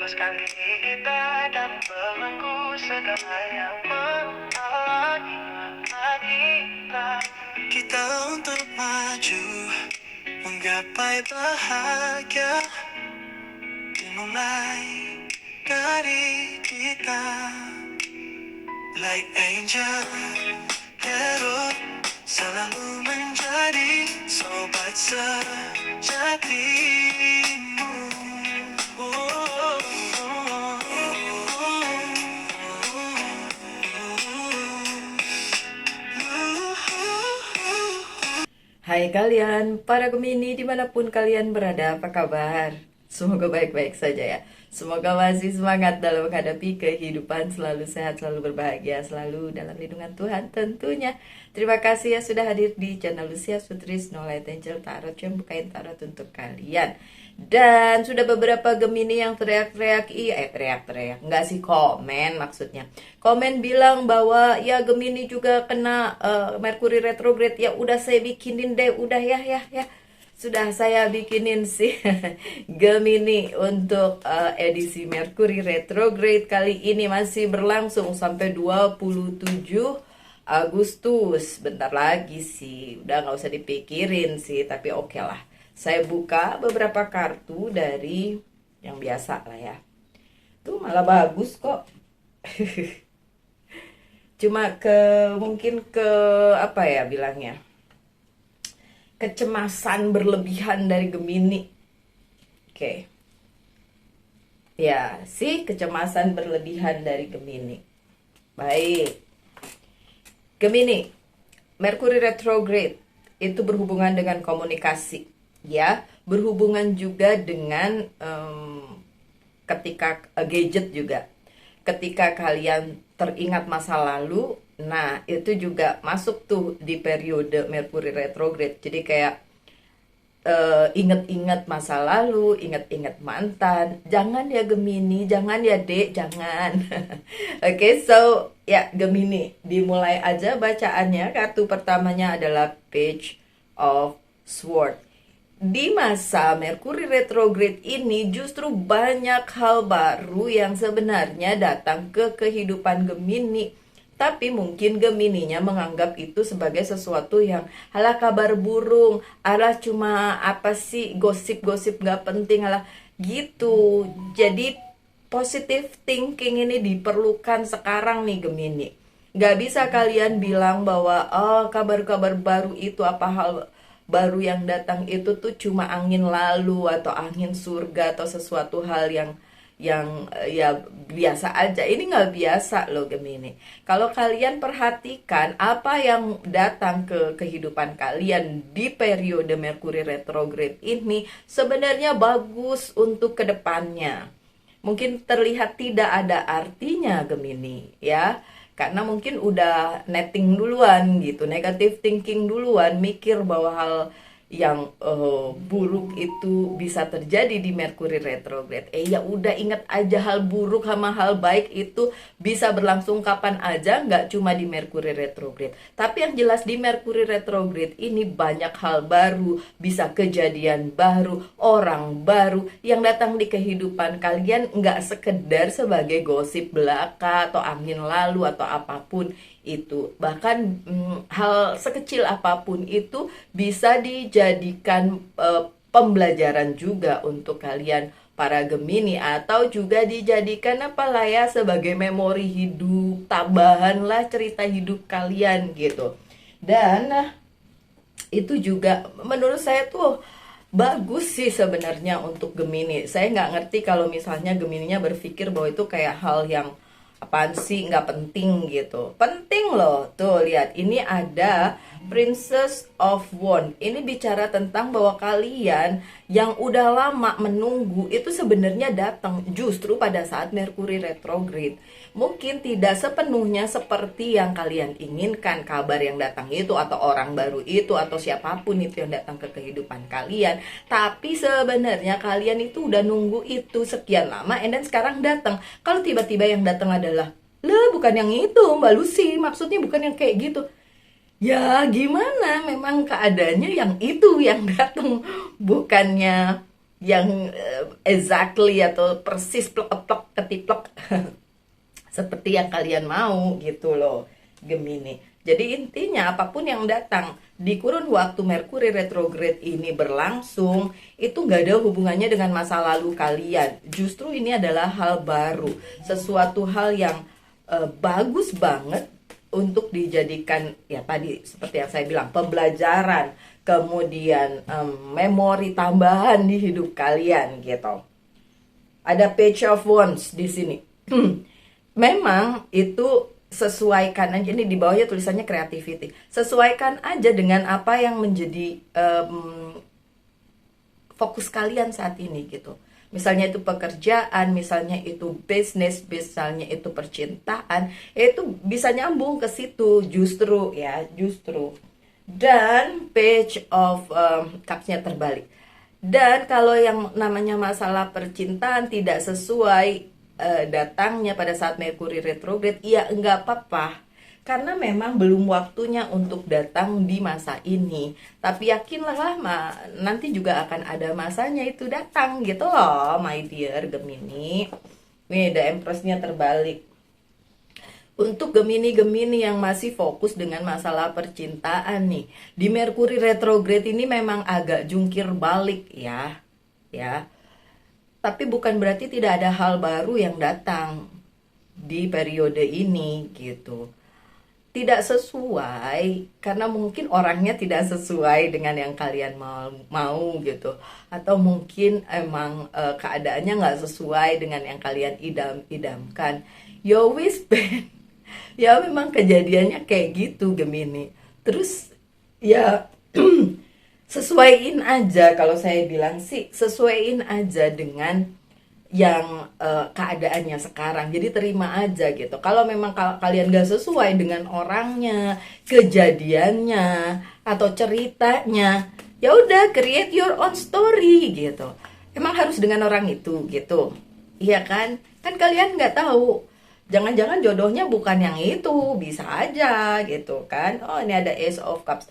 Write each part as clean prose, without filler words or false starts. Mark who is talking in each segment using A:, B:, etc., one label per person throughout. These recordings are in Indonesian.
A: Lepaskan kita dan belenggu segala yang menghalangi kita. Kita untuk maju, menggapai bahagia, dimulai dari kita. Like angel, hero, selalu menjadi sobat sejatimu.
B: Hai kalian, para Gemini dimanapun kalian berada, apa kabar? Semoga baik-baik saja ya. Semoga masih semangat dalam menghadapi kehidupan, selalu sehat, selalu berbahagia, selalu dalam lindungan Tuhan tentunya. Terima kasih ya sudah hadir di channel Lucia Putri Snow Light Angel Tarot yang bukain tarot untuk kalian. Dan sudah beberapa Gemini yang teriak-teriak, teriak-teriak, enggak sih, komen maksudnya. Komen bilang bahwa ya Gemini juga kena Merkuri retrograde. Ya udah saya bikinin deh, udah ya. Sudah saya bikinin sih Gemini untuk edisi Merkuri retrograde kali ini masih berlangsung sampai 27 Agustus. Bentar lagi sih, udah nggak usah dipikirin sih, tapi oke lah. Saya buka beberapa kartu dari yang biasa lah ya. Tuh malah bagus kok. Cuma mungkin apa ya bilangnya, kecemasan berlebihan dari Gemini. Oke. Ya, sih kecemasan berlebihan dari Gemini. Baik. Gemini, Merkuri retrograde itu berhubungan dengan komunikasi. Ya, berhubungan juga dengan ketika gadget juga. Ketika kalian teringat masa lalu, nah itu juga masuk tuh di periode Merkuri retrograde. Jadi kayak inget-inget masa lalu, inget-inget mantan. Jangan ya Gemini, jangan ya Dek, jangan. Oke, so ya Gemini, dimulai aja bacaannya. Kartu pertamanya adalah Page of Swords. Di masa Merkuri retrograde ini justru banyak hal baru yang sebenarnya datang ke kehidupan Gemini. Tapi mungkin Gemininya menganggap itu sebagai sesuatu yang alah kabar burung, alah cuma apa sih gosip-gosip gak penting, alah gitu. Jadi positive thinking ini diperlukan sekarang nih Gemini. Gak bisa kalian bilang bahwa kabar-kabar baru itu apa hal baru yang datang itu tuh cuma angin lalu atau angin surga atau sesuatu hal yang ya biasa aja. Ini nggak biasa loh Gemini. Kalau kalian perhatikan apa yang datang ke kehidupan kalian di periode Merkuri retrograde ini sebenarnya bagus untuk kedepannya. Mungkin terlihat tidak ada artinya Gemini ya, karena mungkin udah netting duluan gitu, negative thinking duluan, mikir bahwa hal yang buruk itu bisa terjadi di Merkuri retrograde. Ya udah, ingat aja hal buruk sama hal baik itu bisa berlangsung kapan aja, nggak cuma di Merkuri retrograde. Tapi yang jelas di Merkuri retrograde ini banyak hal baru, bisa kejadian baru, orang baru yang datang di kehidupan kalian, nggak sekedar sebagai gosip belaka atau angin lalu atau apapun itu. Bahkan hal sekecil apapun itu bisa dijadikan pembelajaran juga untuk kalian para Gemini, atau juga dijadikan apalah ya sebagai memori hidup, tambahan lah cerita hidup kalian gitu. Dan itu juga menurut saya tuh bagus sih sebenarnya untuk Gemini. Saya nggak ngerti kalau misalnya Gemininya berpikir bahwa itu kayak hal yang apaan sih, nggak penting gitu. Penting loh. Tuh lihat, ini ada Princess of Wands. Ini bicara tentang bahwa kalian yang udah lama menunggu itu sebenarnya datang justru pada saat Merkuri retrograde. Mungkin tidak sepenuhnya seperti yang kalian inginkan kabar yang datang itu, atau orang baru itu, atau siapapun itu yang datang ke kehidupan kalian. Tapi sebenarnya kalian itu udah nunggu itu sekian lama, and then sekarang datang. Kalau tiba-tiba yang datang adalah, lah bukan yang itu Mbak Lucy, maksudnya bukan yang kayak gitu. Ya gimana, memang keadaannya yang itu yang datang, bukannya exactly atau persis plek-plek ketiplek seperti yang kalian mau gitu loh, Gemini. Jadi intinya apapun yang datang di kurun waktu Merkuri retrograde ini berlangsung, itu nggak ada hubungannya dengan masa lalu kalian. Justru ini adalah hal baru, sesuatu hal yang bagus banget untuk dijadikan, ya tadi seperti yang saya bilang, pembelajaran, kemudian memori tambahan di hidup kalian gitu. Ada Page of Wands di sini. Memang itu sesuaikan aja, ini di bawahnya tulisannya creativity. Sesuaikan aja dengan apa yang menjadi fokus kalian saat ini gitu. Misalnya itu pekerjaan, misalnya itu bisnis, misalnya itu percintaan, itu bisa nyambung ke situ justru ya, justru. Dan Page of Cups-nya terbalik. Dan kalau yang namanya masalah percintaan tidak sesuai datangnya pada saat Merkuri retrograde, ya enggak apa-apa. Karena memang belum waktunya untuk datang di masa ini. Tapi yakinlah nanti juga akan ada masanya itu datang gitu loh, my dear Gemini. Nih, The Empress-nya terbalik. Untuk Gemini-Gemini yang masih fokus dengan masalah percintaan nih, di Merkuri retrograde ini memang agak jungkir balik ya. Ya. Tapi bukan berarti tidak ada hal baru yang datang di periode ini gitu. Tidak sesuai karena mungkin orangnya tidak sesuai dengan yang kalian mau gitu, atau mungkin emang keadaannya nggak sesuai dengan yang kalian idamkan. Yo wis Ben, ya memang kejadiannya kayak gitu Gemini. Terus ya sesuaiin aja, kalau saya bilang sih sesuaiin aja dengan yang keadaannya sekarang. Jadi terima aja gitu. Kalau memang kalian gak sesuai dengan orangnya, kejadiannya, atau ceritanya, ya udah create your own story gitu. Emang harus dengan orang itu gitu, iya kan? Kan kalian nggak tahu. Jangan-jangan jodohnya bukan yang itu, bisa aja gitu kan? Oh ini ada Ace of Cups.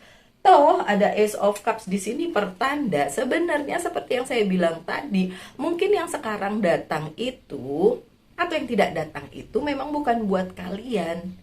B: Toh ada Ace of Cups di sini pertanda sebenarnya seperti yang saya bilang tadi, mungkin yang sekarang datang itu atau yang tidak datang itu memang bukan buat kalian.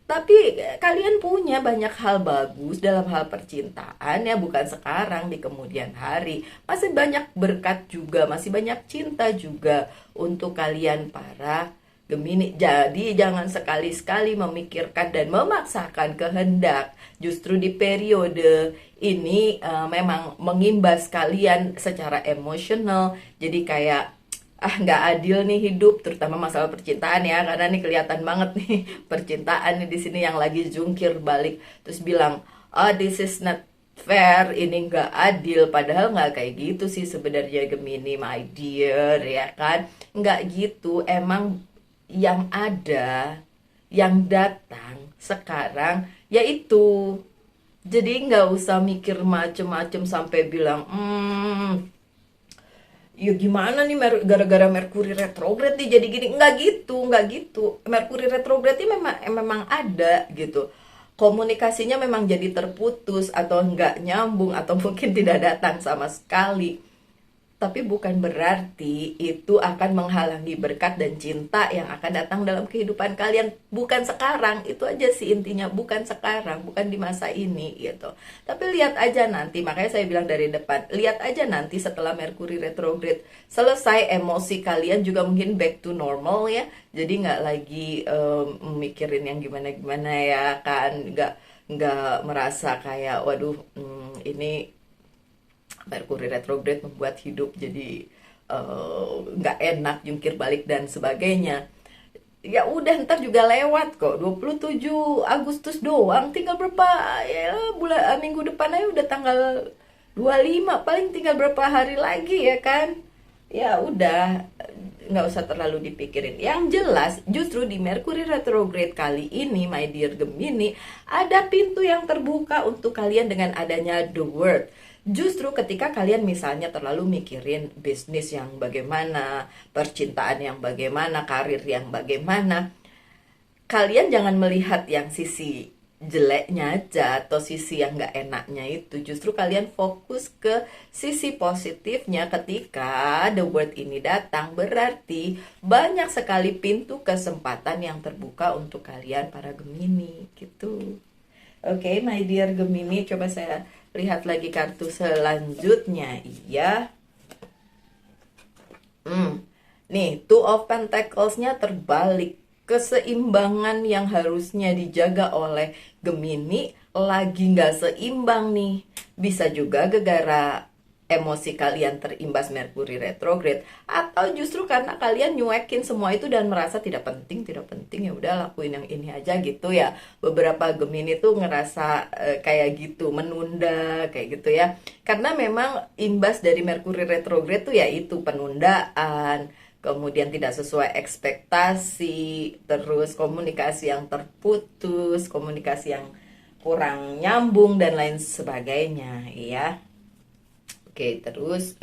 B: Tapi kalian punya banyak hal bagus dalam hal percintaan ya, bukan sekarang, di kemudian hari. Masih banyak berkat juga, masih banyak cinta juga untuk kalian para Gemini. Jadi jangan sekali-sekali memikirkan dan memaksakan kehendak. Justru di periode ini memang mengimbas kalian secara emosional. Jadi kayak nggak adil nih hidup, terutama masalah percintaan ya, karena nih kelihatan banget nih percintaan nih di sini yang lagi jungkir balik. Terus bilang, oh this is not fair, ini nggak adil, padahal nggak kayak gitu sih sebenarnya Gemini my dear, ya kan? Nggak gitu, emang yang ada, yang datang sekarang yaitu. Jadi nggak usah mikir macem-macem sampai bilang ya gimana nih gara-gara Merkuri retrograde nih jadi gini. Nggak gitu, nggak gitu. Merkuri retrograde ini memang ada gitu, komunikasinya memang jadi terputus atau nggak nyambung atau mungkin tidak datang sama sekali. Tapi bukan berarti itu akan menghalangi berkat dan cinta yang akan datang dalam kehidupan kalian. Bukan sekarang, itu aja sih intinya. Bukan sekarang, bukan di masa ini gitu. Tapi lihat aja nanti, makanya saya bilang dari depan, lihat aja nanti setelah Merkuri retrograde selesai, emosi kalian juga mungkin back to normal ya. Jadi nggak lagi mikirin yang gimana-gimana ya kan. Nggak merasa kayak waduh ini Merkuri retrograde membuat hidup jadi nggak enak, jungkir balik dan sebagainya. Ya udah, ntar juga lewat kok. 27 Agustus doang, tinggal berapa ya minggu depan aja udah tanggal 25, paling tinggal berapa hari lagi ya kan. Ya udah, nggak usah terlalu dipikirin. Yang jelas justru di Merkuri retrograde kali ini my dear Gemini, ada pintu yang terbuka untuk kalian dengan adanya The World. Justru ketika kalian misalnya terlalu mikirin bisnis yang bagaimana, percintaan yang bagaimana, karir yang bagaimana, kalian jangan melihat yang sisi jeleknya aja atau sisi yang nggak enaknya itu. Justru kalian fokus ke sisi positifnya ketika the word ini datang. Berarti banyak sekali pintu kesempatan yang terbuka untuk kalian para Gemini gitu. Oke, my dear Gemini, coba saya lihat lagi kartu selanjutnya. Iya. Nih, Two of Pentacles-nya terbalik. Keseimbangan yang harusnya dijaga oleh Gemini lagi nggak seimbang nih. Bisa juga gara-gara emosi kalian terimbas Merkuri retrograde, atau justru karena kalian nyuekin semua itu dan merasa tidak penting ya udah lakuin yang ini aja gitu ya. Beberapa Gemini tuh ngerasa kayak gitu, menunda kayak gitu ya. Karena memang imbas dari Merkuri retrograde tuh yaitu penundaan, kemudian tidak sesuai ekspektasi, terus komunikasi yang terputus, komunikasi yang kurang nyambung dan lain sebagainya ya. Oke, terus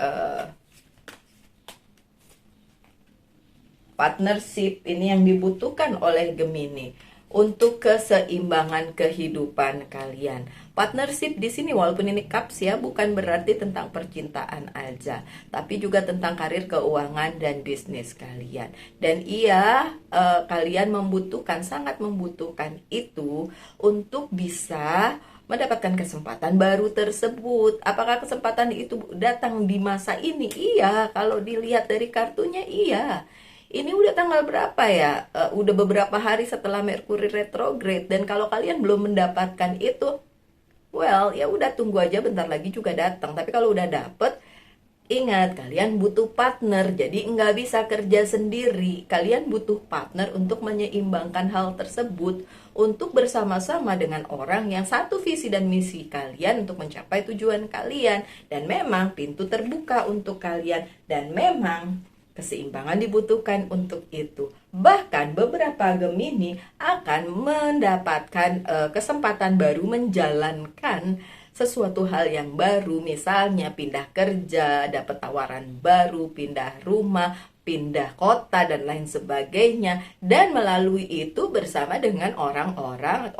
B: partnership ini yang dibutuhkan oleh Gemini untuk keseimbangan kehidupan kalian. Partnership di sini walaupun ini cups ya, bukan berarti tentang percintaan aja, tapi juga tentang karir, keuangan dan bisnis kalian. Dan iya, kalian sangat membutuhkan itu untuk bisa mendapatkan kesempatan baru tersebut. Apakah kesempatan itu datang di masa ini? Iya, kalau dilihat dari kartunya iya. Ini udah tanggal berapa ya? Udah beberapa hari setelah Merkuri retrograde, dan kalau kalian belum mendapatkan itu, well, ya udah tunggu aja, bentar lagi juga datang. Tapi kalau udah dapet, ingat kalian butuh partner, jadi nggak bisa kerja sendiri. Kalian butuh partner untuk menyeimbangkan hal tersebut, untuk bersama-sama dengan orang yang satu visi dan misi kalian untuk mencapai tujuan kalian. Dan memang pintu terbuka untuk kalian, dan memang keseimbangan dibutuhkan untuk itu. Bahkan beberapa Gemini akan mendapatkan kesempatan baru menjalankan sesuatu hal yang baru, misalnya pindah kerja, dapat tawaran baru, pindah rumah, pindah kota dan lain sebagainya, dan melalui itu bersama dengan orang-orang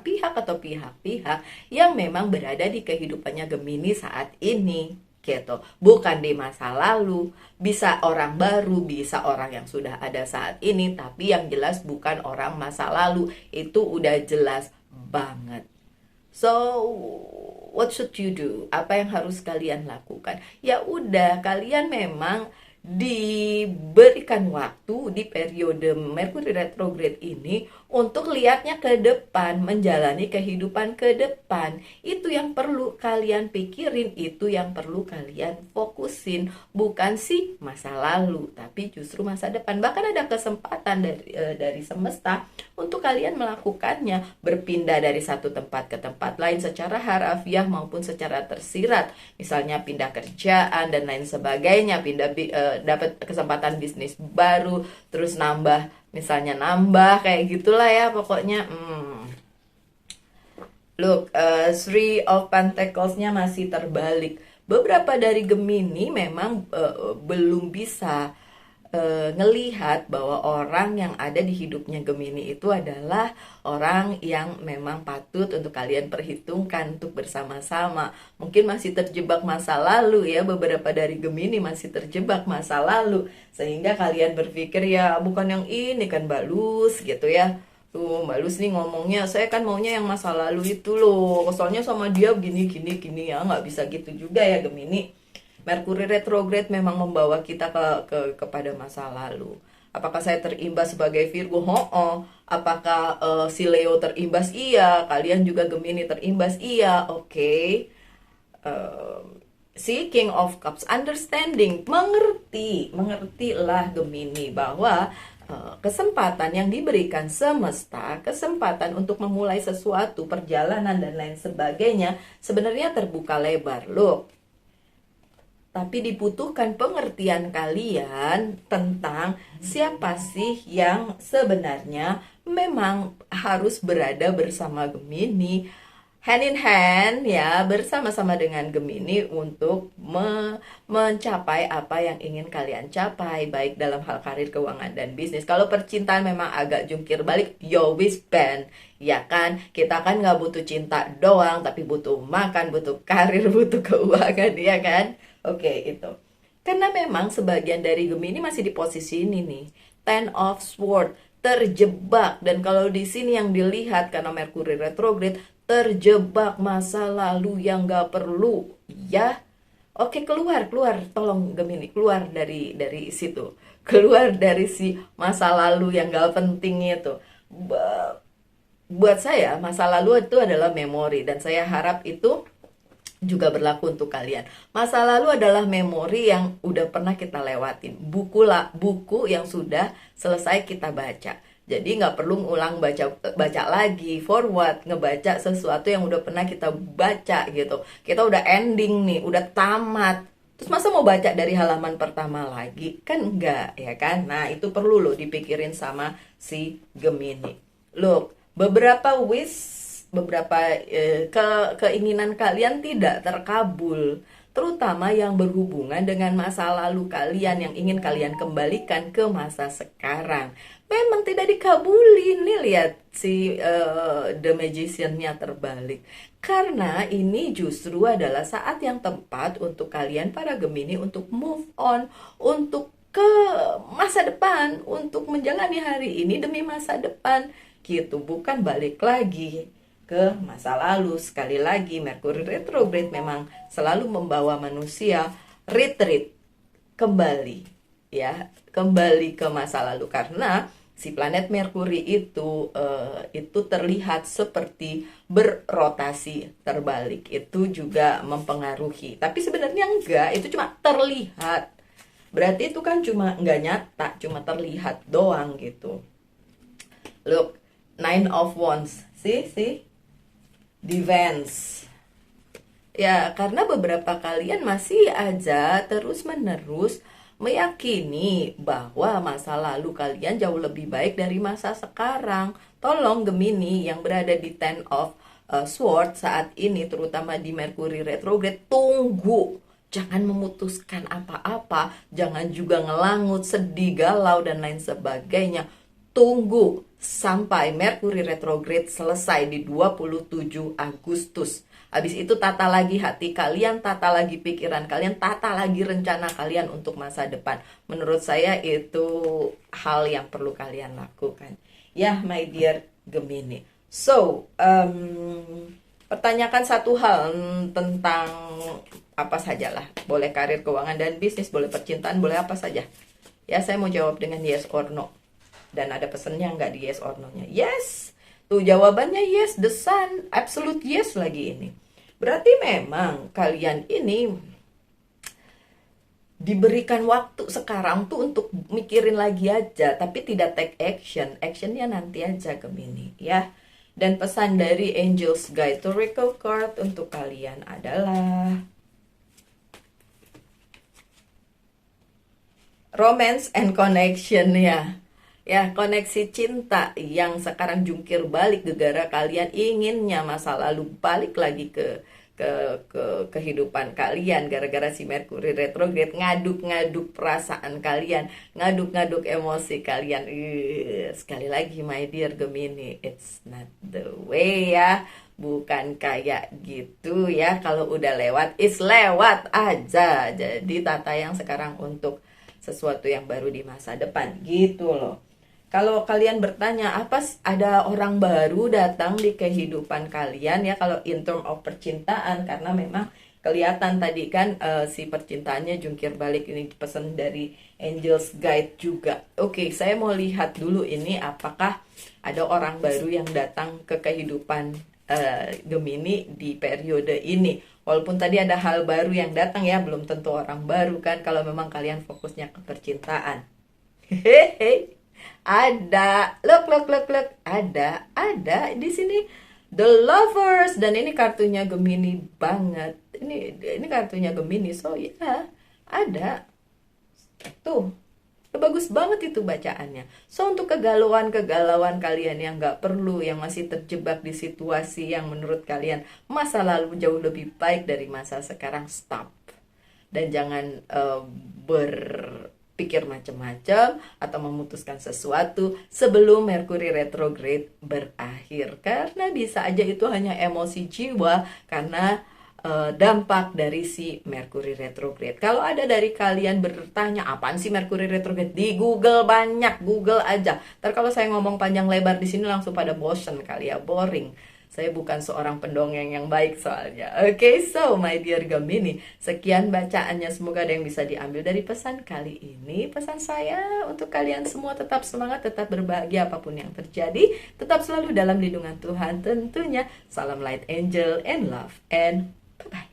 B: pihak atau pihak-pihak yang memang berada di kehidupannya Gemini saat ini gitu. Bukan di masa lalu, bisa orang baru, bisa orang yang sudah ada saat ini, tapi yang jelas bukan orang masa lalu. Itu udah jelas banget. So, what should you do? Apa yang harus kalian lakukan? Ya udah, kalian memang diberikan waktu di periode Merkuri retrograde ini untuk lihatnya ke depan, menjalani kehidupan ke depan. Itu yang perlu kalian pikirin, itu yang perlu kalian fokusin, bukan sih masa lalu, tapi justru masa depan. Bahkan ada kesempatan dari semesta untuk kalian melakukannya, berpindah dari satu tempat ke tempat lain secara harafiah maupun secara tersirat. Misalnya pindah kerjaan dan lain sebagainya, dapat kesempatan bisnis baru, terus nambah kayak gitulah ya pokoknya. Look, Three of Pentacles-nya masih terbalik. Beberapa dari Gemini memang belum bisa ngelihat bahwa orang yang ada di hidupnya Gemini itu adalah orang yang memang patut untuk kalian perhitungkan untuk bersama-sama. Mungkin masih terjebak masa lalu ya, beberapa dari Gemini masih terjebak masa lalu, sehingga kalian berpikir ya bukan yang ini kan Mbak Luz gitu ya. Tuh Mbak Luz nih ngomongnya, saya kan maunya yang masa lalu itu loh, soalnya sama dia gini ya, nggak bisa gitu juga ya Gemini. Merkuri retrograde memang membawa kita kepada masa lalu. Apakah saya terimbas sebagai Virgo? Apakah si Leo terimbas? Iya. Kalian juga Gemini terimbas? Iya. Oke. Si King of Cups, understanding, mengertilah Gemini bahwa kesempatan yang diberikan semesta, kesempatan untuk memulai sesuatu, perjalanan dan lain sebagainya sebenarnya terbuka lebar loh. Tapi dibutuhkan pengertian kalian tentang siapa sih yang sebenarnya memang harus berada bersama Gemini, hand in hand ya bersama-sama dengan Gemini untuk mencapai apa yang ingin kalian capai baik dalam hal karir, keuangan dan bisnis. Kalau percintaan memang agak jungkir balik, yo wis ben ya kan, kita kan nggak butuh cinta doang tapi butuh makan, butuh karir, butuh keuangan ya kan. Oke, itu karena memang sebagian dari Gemini masih di posisi ini nih, Ten of Swords, terjebak. Dan kalau di sini yang dilihat karena Merkuri retrograde, terjebak masa lalu yang gak perlu ya. Oke, keluar, tolong Gemini, keluar dari situ, keluar dari si masa lalu yang gak penting itu. Buat saya masa lalu itu adalah memori, dan saya harap itu juga berlaku untuk kalian. Masa lalu adalah memori yang udah pernah kita lewatin, buku yang sudah selesai kita baca. Jadi nggak perlu ngulang baca lagi, forward ngebaca sesuatu yang udah pernah kita baca gitu. Kita udah ending nih, udah tamat. Terus masa mau baca dari halaman pertama lagi? Kan enggak, ya kan? Nah, itu perlu loh dipikirin sama si Gemini. Look, beberapa keinginan kalian tidak terkabul, terutama yang berhubungan dengan masa lalu kalian yang ingin kalian kembalikan ke masa sekarang. Memang tidak dikabulin nih, lihat si The Magician-nya terbalik. Karena ini justru adalah saat yang tepat untuk kalian para Gemini untuk move on, untuk ke masa depan, untuk menjalani hari ini demi masa depan gitu, bukan balik lagi ke masa lalu. Sekali lagi, Merkuri retrograde memang selalu membawa manusia retreat kembali ya, kembali ke masa lalu, karena si planet Merkuri itu terlihat seperti berrotasi terbalik. Itu juga mempengaruhi, tapi sebenarnya enggak, itu cuma terlihat. Berarti itu kan cuma nggak nyata, cuma terlihat doang gitu. Look, Nine of Wands, see Defense. Ya, karena beberapa kalian masih aja terus-menerus meyakini bahwa masa lalu kalian jauh lebih baik dari masa sekarang. Tolong Gemini yang berada di Ten of Swords saat ini, terutama di Merkuri retrograde, tunggu. Jangan memutuskan apa-apa, jangan juga ngelangut, sedih, galau, dan lain sebagainya. Tunggu sampai Merkuri retrograde selesai di 27 Agustus. Habis itu tata lagi hati kalian, tata lagi pikiran kalian, tata lagi rencana kalian untuk masa depan. Menurut saya itu hal yang perlu kalian lakukan. Ya, my dear Gemini. So, pertanyakan satu hal tentang apa sajalah. Boleh karir, keuangan, dan bisnis, boleh percintaan, boleh apa saja. Ya, saya mau jawab dengan yes or no. Dan ada pesannya nggak di yes or no-nya? Yes! Tuh jawabannya yes, the sun, absolute yes lagi ini. Berarti memang kalian ini diberikan waktu sekarang tuh untuk mikirin lagi aja, tapi tidak take action. Actionnya nanti aja Gemini ya. Dan pesan dari Angel's Guide to Oracle Card untuk kalian adalah romance and connection ya. Ya, koneksi cinta yang sekarang jungkir balik gara-gara kalian inginnya masa lalu balik lagi ke kehidupan kalian gara-gara si Merkuri retrograde, ngaduk-ngaduk perasaan kalian, ngaduk-ngaduk emosi kalian. Sekali lagi my dear Gemini, it's not the way ya. Bukan kayak gitu ya. Kalau udah lewat, it's lewat aja. Jadi tata yang sekarang untuk sesuatu yang baru di masa depan gitu loh. Kalau kalian bertanya, apa ada orang baru datang di kehidupan kalian ya, kalau in term of percintaan, karena memang kelihatan tadi kan si percintaannya jungkir balik, ini pesan dari Angel's Guide juga. Oke, saya mau lihat dulu ini apakah ada orang baru yang datang ke kehidupan Gemini di periode ini. Walaupun tadi ada hal baru yang datang ya, belum tentu orang baru kan kalau memang kalian fokusnya ke percintaan. Hehehe. Ada, look, ada di sini The Lovers, dan ini kartunya Gemini banget. Ini kartunya Gemini, so ya ada tuh. Bagus banget itu bacaannya. So untuk kegalauan kalian yang nggak perlu, yang masih terjebak di situasi yang menurut kalian masa lalu jauh lebih baik dari masa sekarang, stop. Dan jangan berpikir macam-macam atau memutuskan sesuatu sebelum Merkuri retrograde berakhir, karena bisa aja itu hanya emosi jiwa karena dampak dari si Merkuri retrograde. Kalau ada dari kalian bertanya apaan sih Merkuri retrograde, di Google banyak, Google aja. Ntar kalau saya ngomong panjang lebar di sini langsung pada bosen kali ya, boring. Saya bukan seorang pendongeng yang baik soalnya. Oke, so my dear Gemini, sekian bacaannya. Semoga ada yang bisa diambil dari pesan kali ini. Pesan saya untuk kalian semua, tetap semangat, tetap berbahagia apapun yang terjadi. Tetap selalu dalam lindungan Tuhan tentunya. Salam light angel and love and bye-bye.